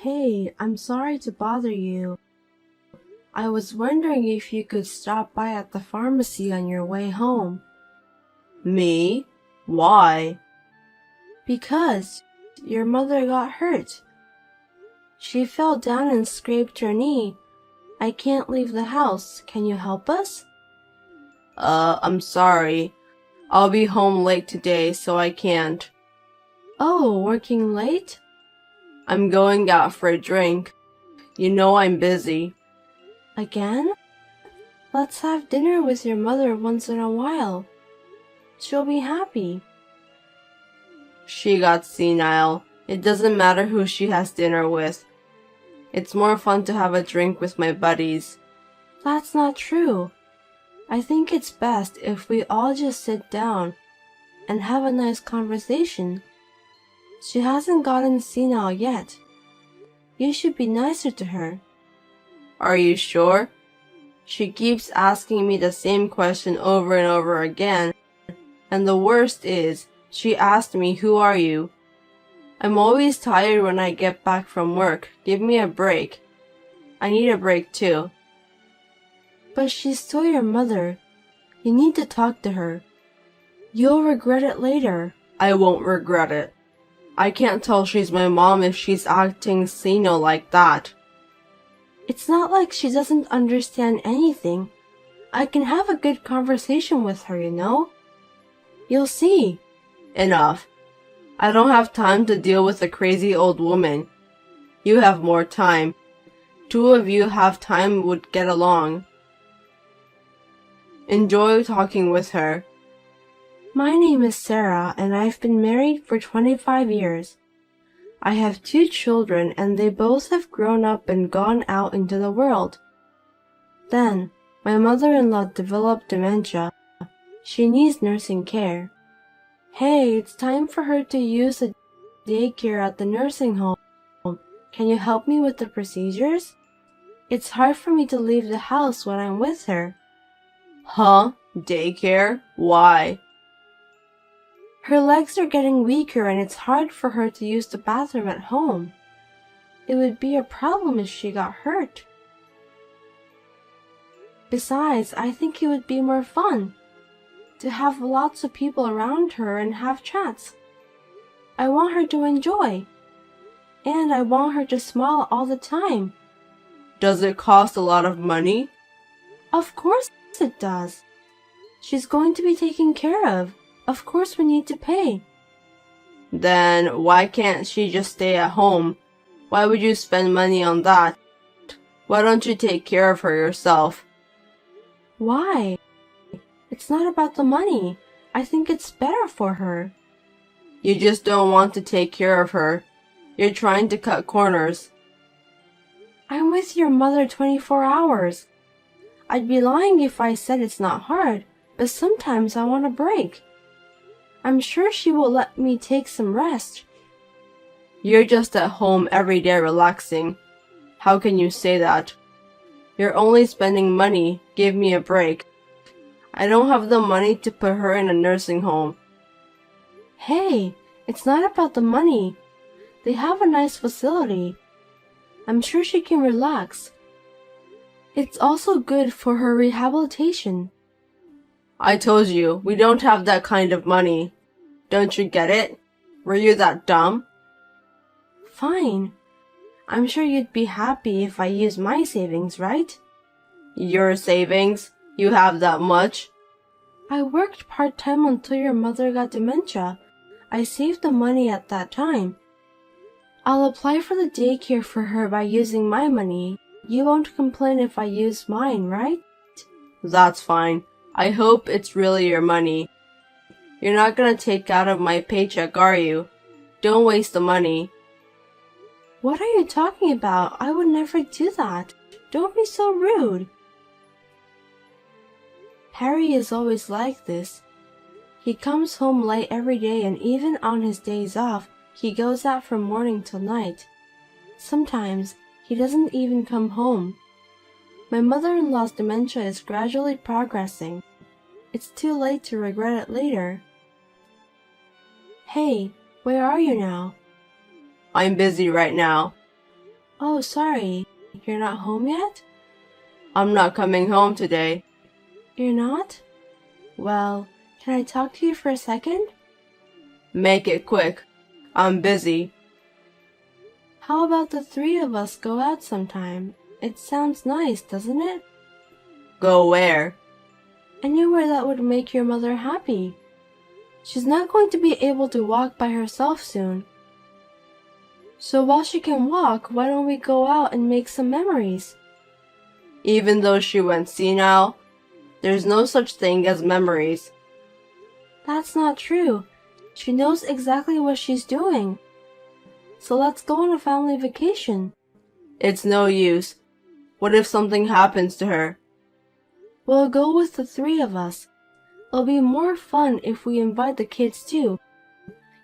Hey, I'm sorry to bother you. I was wondering if you could stop by at the pharmacy on your way home. Me? Why? Because your mother got hurt. She fell down and scraped her knee. I can't leave the house. Can you help us? I'm sorry. I'll be home late today, so I can't. Oh, working late? I'm going out for a drink. You know I'm busy. Again? Let's have dinner with your mother once in a while. She'll be happy. She got senile. It doesn't matter who she has dinner with. It's more fun to have a drink with my buddies. That's not true. I think it's best if we all just sit down and have a nice conversation. She hasn't gotten senile yet. You should be nicer to her. Are you sure? She keeps asking me the same question over and over again, and the worst is, she asked me, "Who are you?" I'm always tired when I get back from work. Give me a break. I need a break too. But she's still your mother. You need to talk to her. You'll regret it later. I won't regret it. I can't tell she's my mom if she's acting senile like that. It's not like she doesn't understand anything. I can have a good conversation with her, you know? You'll see. Enough. I don't have time to deal with a crazy old woman. You have more time. Two of you have time would get along. Enjoy talking with her. My name is Sarah, and I've been married for 25 years. I have 2 children, and they both have grown up and gone out into the world. Then, my mother-in-law developed dementia. She needs nursing care. Hey, it's time for her to use the daycare at the nursing home. Can you help me with the procedures? It's hard for me to leave the house when I'm with her. Huh? Daycare? Why? Her legs are getting weaker and it's hard for her to use the bathroom at home. It would be a problem if she got hurt. Besides, I think it would be more fun to have lots of people around her and have chats. I want her to enjoy. And I want her to smile all the time. Does it cost a lot of money? Of course it does. She's going to be taken care of. Of course we need to pay. Then why can't she just stay at home? Why would you spend money on that? Why don't you take care of her yourself? Why? It's not about the money. I think it's better for her. You just don't want to take care of her. You're trying to cut corners. I'm with your mother 24 hours. I'd be lying if I said it's not hard, but sometimes I want a break. I'm sure she will let me take some rest. You're just at home every day relaxing. How can you say that? You're only spending money. Give me a break. I don't have the money to put her in a nursing home. Hey, it's not about the money. They have a nice facility. I'm sure she can relax. It's also good for her rehabilitation. I told you, we don't have that kind of money. Don't you get it? Were you that dumb? Fine. I'm sure you'd be happy if I used my savings, right? Your savings? You have that much? I worked part-time until your mother got dementia. I saved the money at that time. I'll apply for the daycare for her by using my money. You won't complain if I use mine, right? That's fine. I hope it's really your money. You're not gonna take out of my paycheck, are you? Don't waste the money. What are you talking about? I would never do that. Don't be so rude. Harry is always like this. He comes home late every day, and even on his days off, he goes out from morning till night. Sometimes he doesn't even come home. My mother-in-law's dementia is gradually progressing. It's too late to regret it later. Hey, where are you now? I'm busy right now. Oh, sorry. You're not home yet? I'm not coming home today. You're not? Well, can I talk to you for a second? Make it quick. I'm busy. How about the three of us go out sometime? It sounds nice, doesn't it? Go where? Anywhere that would make your mother happy. She's not going to be able to walk by herself soon. So while she can walk, why don't we go out and make some memories? Even though she went senile, there's no such thing as memories. That's not true. She knows exactly what she's doing. So let's go on a family vacation. It's no use. What if something happens to her? We'll go with the three of us. It'll be more fun if we invite the kids too.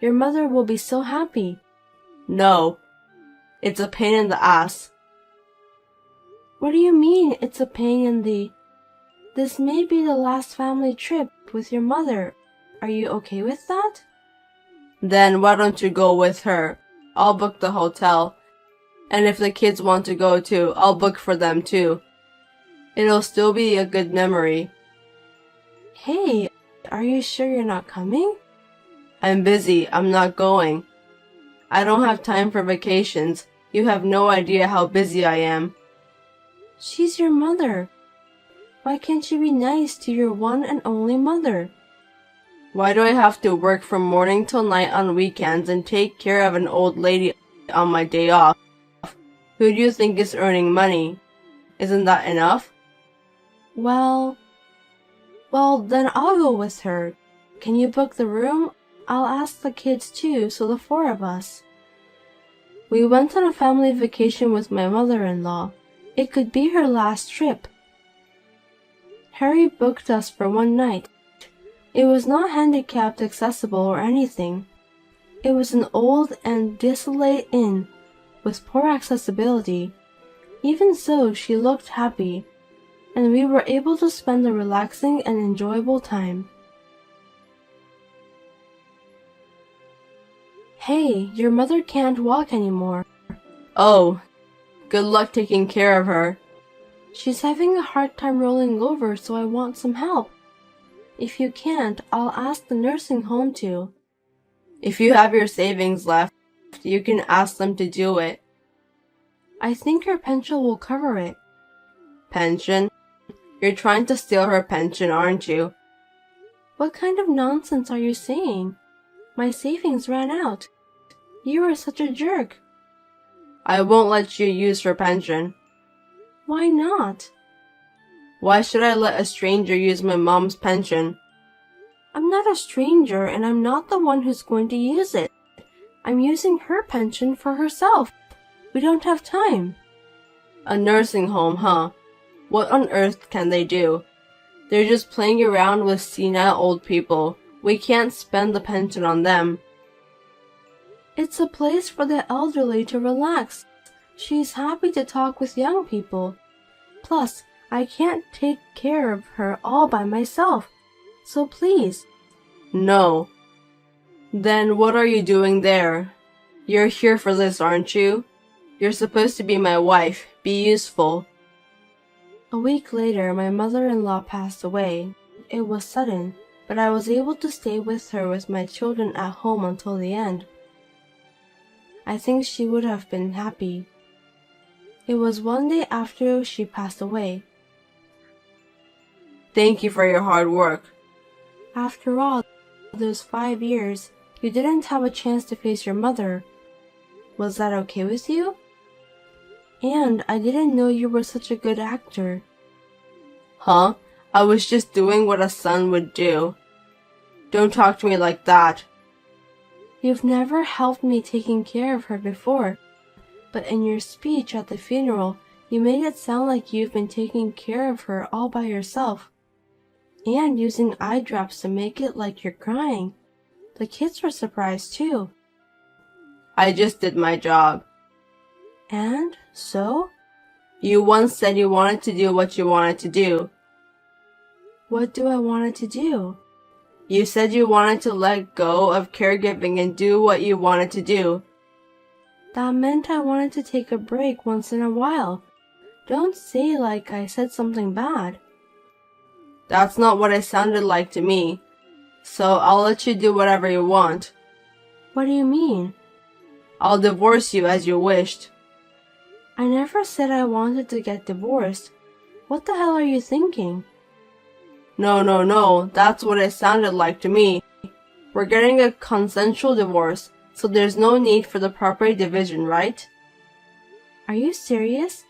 Your mother will be so happy. No. It's a pain in the ass. What do you mean it's a pain in the... This may be the last family trip with your mother. Are you okay with that? Then why don't you go with her? I'll book the hotel. And if the kids want to go too, I'll book for them too. It'll still be a good memory. Hey, are you sure you're not coming? I'm busy. I'm not going. I don't have time for vacations. You have no idea how busy I am. She's your mother. Why can't you be nice to your one and only mother? Why do I have to work from morning till night on weekends and take care of an old lady on my day off? Who do you think is earning money? Isn't that enough? Well, then I'll go with her. Can you book the room? I'll ask the kids too, so the four of us. We went on a family vacation with my mother-in-law. It could be her last trip. Harry booked us for one night. It was not handicapped accessible or anything. It was an old and desolate inn with poor accessibility. Even so, she looked happy, and we were able to spend a relaxing and enjoyable time. Hey, your mother can't walk anymore. Oh, good luck taking care of her. She's having a hard time rolling over, so I want some help. If you can't, I'll ask the nursing home to. If you have your savings left, you can ask them to do it. I think her pension will cover it. Pension? You're trying to steal her pension, aren't you? What kind of nonsense are you saying? My savings ran out. You are such a jerk. I won't let you use her pension. Why not? Why should I let a stranger use my mom's pension? I'm not a stranger, and I'm not the one who's going to use it. I'm using her pension for herself. We don't have time. A nursing home, huh? What on earth can they do? They're just playing around with senile old people. We can't spend the pension on them. It's a place for the elderly to relax. She's happy to talk with young people. Plus, I can't take care of her all by myself. So please. No. Then what are you doing there? You're here for this, aren't you? You're supposed to be my wife. Be useful. A week later, my mother-in-law passed away. It was sudden, but I was able to stay with her with my children at home until the end. I think she would have been happy. It was one day after she passed away. Thank you for your hard work. After all, those 5 years, you didn't have a chance to face your mother. Was that okay with you? And I didn't know you were such a good actor. Huh? I was just doing what a son would do. Don't talk to me like that. You've never helped me taking care of her before, but in your speech at the funeral, you made it sound like you've been taking care of her all by yourself, and using eye drops to make it like you're crying. The kids were surprised too. I just did my job. And so? You once said you wanted to do what you wanted to do. What do I want to do? You said you wanted to let go of caregiving and do what you wanted to do. That meant I wanted to take a break once in a while. Don't say like I said something bad. That's not what it sounded like to me. So I'll let you do whatever you want. What do you mean? I'll divorce you as you wished. I never said I wanted to get divorced. What the hell are you thinking? No, that's what it sounded like to me. We're getting a consensual divorce, so there's no need for the property division, right? Are you serious?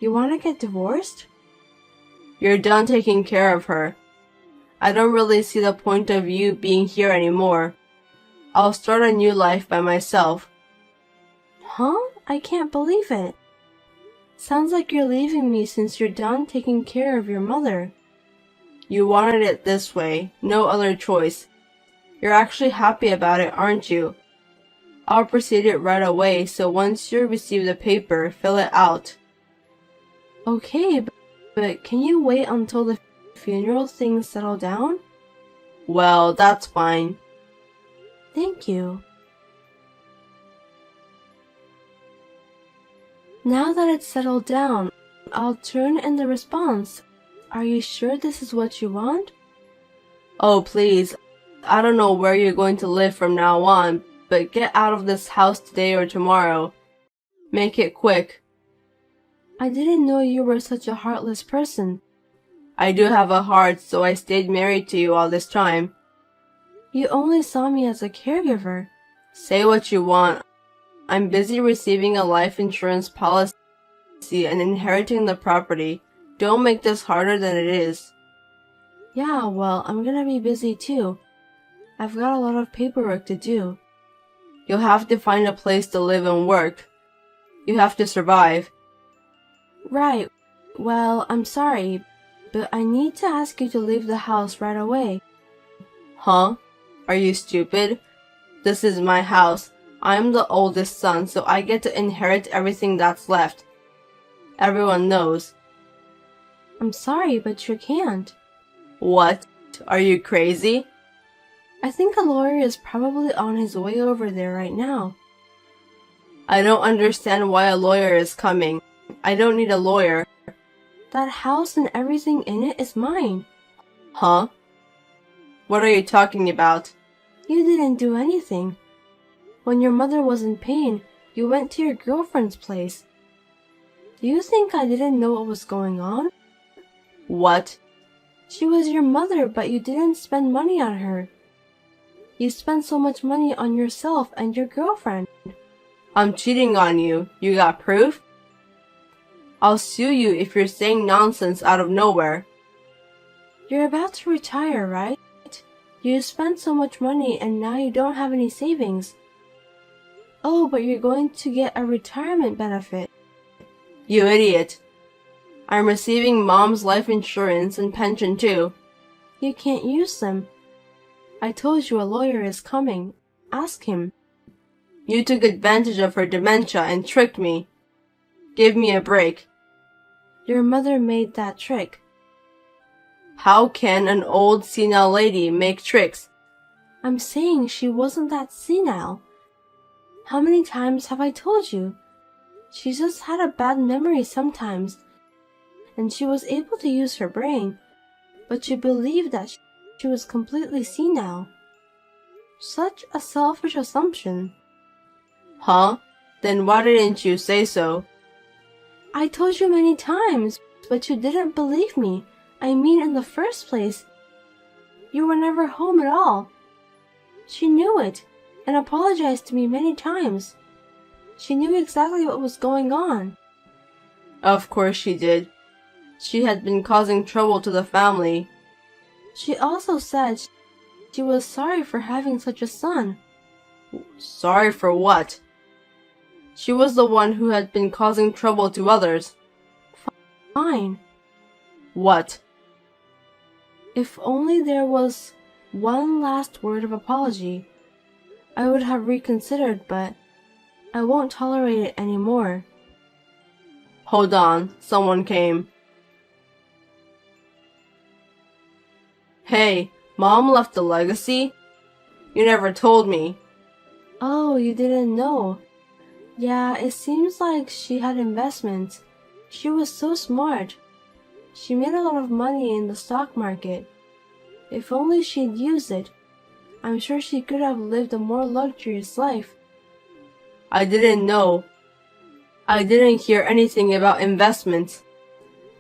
You want to get divorced? You're done taking care of her. I don't really see the point of you being here anymore. I'll start a new life by myself. Huh? I can't believe it. Sounds like you're leaving me since you're done taking care of your mother. You wanted it this way, no other choice. You're actually happy about it, aren't you? I'll proceed it right away, so once you receive the paper, fill it out. Okay, but can you wait until the funeral things settle down? Well, that's fine. Thank you. Now that it's settled down, I'll turn in the response. Are you sure this is what you want? Oh, please. I don't know where you're going to live from now on, but get out of this house today or tomorrow. Make it quick. I didn't know you were such a heartless person. I do have a heart, so I stayed married to you all this time. You only saw me as a caregiver. Say what you want. I'm busy receiving a life insurance policy and inheriting the property. Don't make this harder than it is. Yeah, well, I'm gonna be busy too. I've got a lot of paperwork to do. You'll have to find a place to live and work. You have to survive. Right. Well, I'm sorry, but I need to ask you to leave the house right away. Huh? Are you stupid? This is my house. I'm the oldest son, so I get to inherit everything that's left. Everyone knows. I'm sorry, but you can't. What? Are you crazy? I think a lawyer is probably on his way over there right now. I don't understand why a lawyer is coming. I don't need a lawyer. That house and everything in it is mine. Huh? What are you talking about? You didn't do anything. When your mother was in pain, you went to your girlfriend's place. Do you think I didn't know what was going on? What? She was your mother, but you didn't spend money on her. You spent so much money on yourself and your girlfriend. I'm cheating on you. You got proof? I'll sue you if you're saying nonsense out of nowhere. You're about to retire, right? You spent so much money and now you don't have any savings. Oh, but you're going to get a retirement benefit. You idiot. I'm receiving Mom's life insurance and pension too. You can't use them. I told you a lawyer is coming. Ask him. You took advantage of her dementia and tricked me. Give me a break. Your mother made that trick. How can an old senile lady make tricks? I'm saying she wasn't that senile. How many times have I told you? She just had a bad memory sometimes, and she was able to use her brain, but you believed that she was completely senile. Such a selfish assumption. Huh? Then why didn't you say so? I told you many times, but you didn't believe me. I mean, in the first place, you were never home at all. She knew it, and apologized to me many times. She knew exactly what was going on. Of course she did. She had been causing trouble to the family. She also said she was sorry for having such a son. Sorry for what? She was the one who had been causing trouble to others. Fine. What? If only there was one last word of apology, I would have reconsidered, but I won't tolerate it anymore. Hold on, someone came. Hey, Mom left a legacy? You never told me. Oh, you didn't know. Yeah, it seems like she had investments. She was so smart. She made a lot of money in the stock market. If only she'd used it, I'm sure she could have lived a more luxurious life. I didn't know. I didn't hear anything about investments.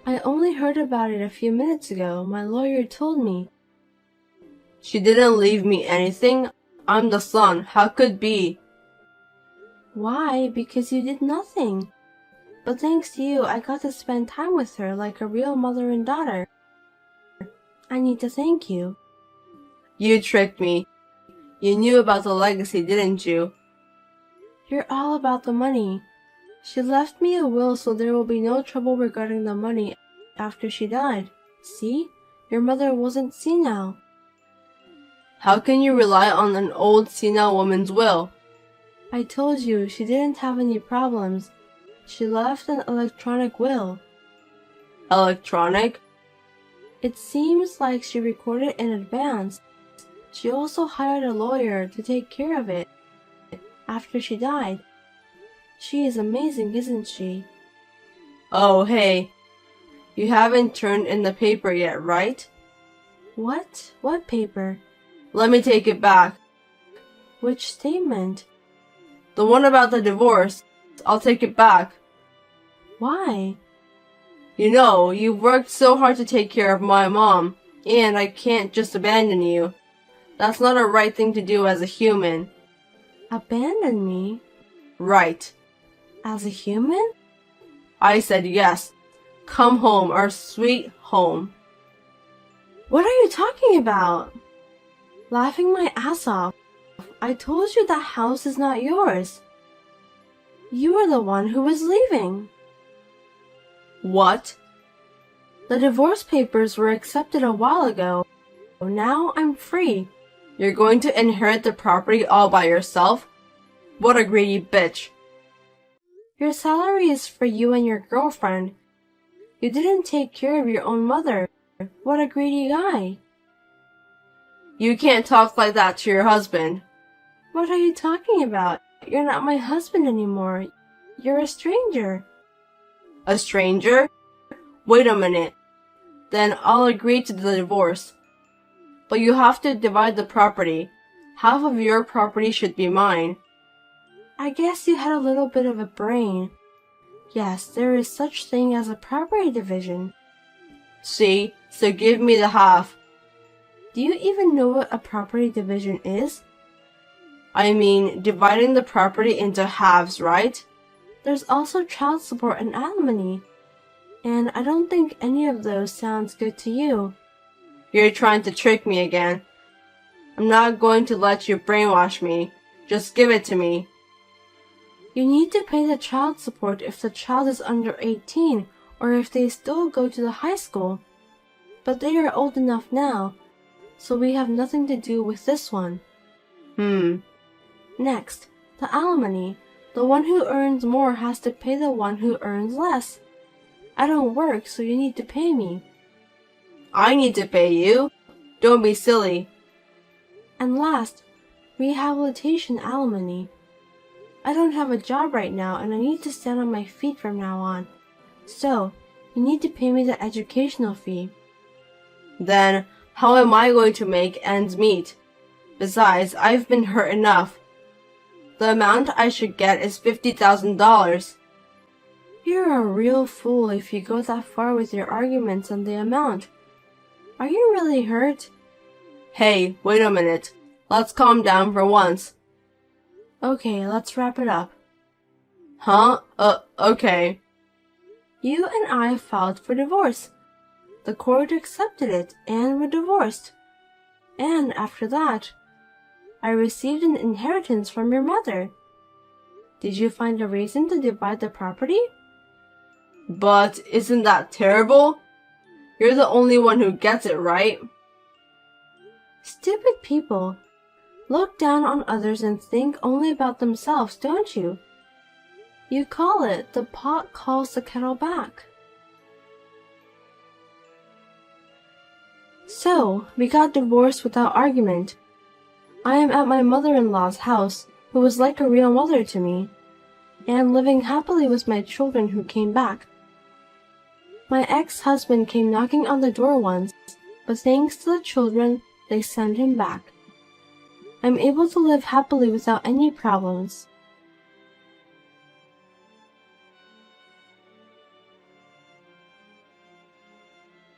I only heard about it a few minutes ago. My lawyer told me. She didn't leave me anything. I'm the son. How could be? Why? Because you did nothing. But thanks to you, I got to spend time with her like a real mother and daughter. I need to thank you. You tricked me. You knew about the legacy, didn't you? You're all about the money. She left me a will so there will be no trouble regarding the money after she died. See? Your mother wasn't senile. How can you rely on an old senile woman's will? I told you she didn't have any problems. She left an electronic will. Electronic? It seems like she recorded in advance. She also hired a lawyer to take care of it after she died. She is amazing, isn't she? Oh, hey. You haven't turned in the paper yet, right? What? What paper? Let me take it back. Which statement? The one about the divorce. I'll take it back. Why? You know, you've worked so hard to take care of my mom, and I can't just abandon you. That's not a right thing to do as a human. Abandon me? Right. As a human? I said yes. Come home, our sweet home. What are you talking about? Laughing my ass off. I told you that house is not yours. You are the one who was leaving. What? The divorce papers were accepted a while ago. Now I'm free. You're going to inherit the property all by yourself? What a greedy bitch. Your salary is for you and your girlfriend. You didn't take care of your own mother. What a greedy guy. You can't talk like that to your husband. What are you talking about? You're not my husband anymore. You're a stranger. A stranger? Wait a minute. Then I'll agree to the divorce. But you have to divide the property. Half of your property should be mine. I guess you had a little bit of a brain. Yes, there is such thing as a property division. See? So give me the half. Do you even know what a property division is? I mean, dividing the property into halves, right? There's also child support and alimony. And I don't think any of those sounds good to you. You're trying to trick me again. I'm not going to let you brainwash me. Just give it to me. You need to pay the child support if the child is under 18 or if they still go to the high school. But they are old enough now, so we have nothing to do with this one. Next, the alimony. The one who earns more has to pay the one who earns less. I don't work, so you need to pay me. I need to pay you? Don't be silly. And last, rehabilitation alimony. I don't have a job right now and I need to stand on my feet from now on. So, you need to pay me the educational fee. Then, how am I going to make ends meet? Besides, I've been hurt enough. The amount I should get is $50,000. You're a real fool if you go that far with your arguments on the amount. Are you really hurt? Hey, wait a minute. Let's calm down for once. Okay, let's wrap it up. Huh? Okay. You and I filed for divorce. The court accepted it and we're divorced. And after that, I received an inheritance from your mother. Did you find a reason to divide the property? But isn't that terrible? You're the only one who gets it, right? Stupid people. Look down on others and think only about themselves, don't you? You call it the pot calls the kettle back. So, we got divorced without argument. I am at my mother-in-law's house, who was like a real mother to me. and living happily with my children who came back. My ex-husband came knocking on the door once, but thanks to the children, they sent him back. I'm able to live happily without any problems.